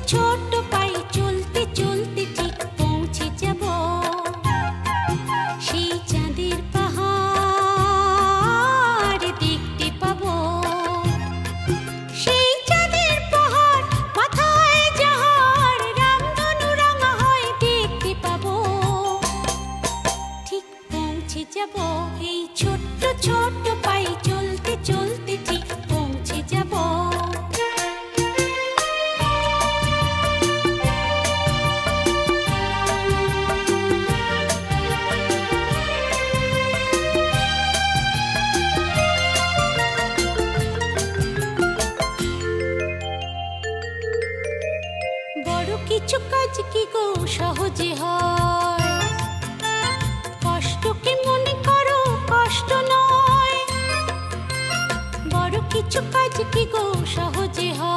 ছোট্ট পায়ে চলতে চলতে ঠিক পৌঁছে যাব সেই চাঁদের পাহাড় দেখতে পাবো। সেই চাঁদের পাহাড় মাথায় যাহার রামধনু রাঙা হয় দেখতে পাবো। ঠিক পৌঁছে যাব এই ছোট্ট ছোট্ট পায়ে চলতে চলতে ঠিক পৌঁছে যাব। বড় কিছু কাজ কি গো সহজে হয়, কষ্টকে মনে করো কষ্ট নয়। বড় কিছু কাজ কি গো সহজে হয়।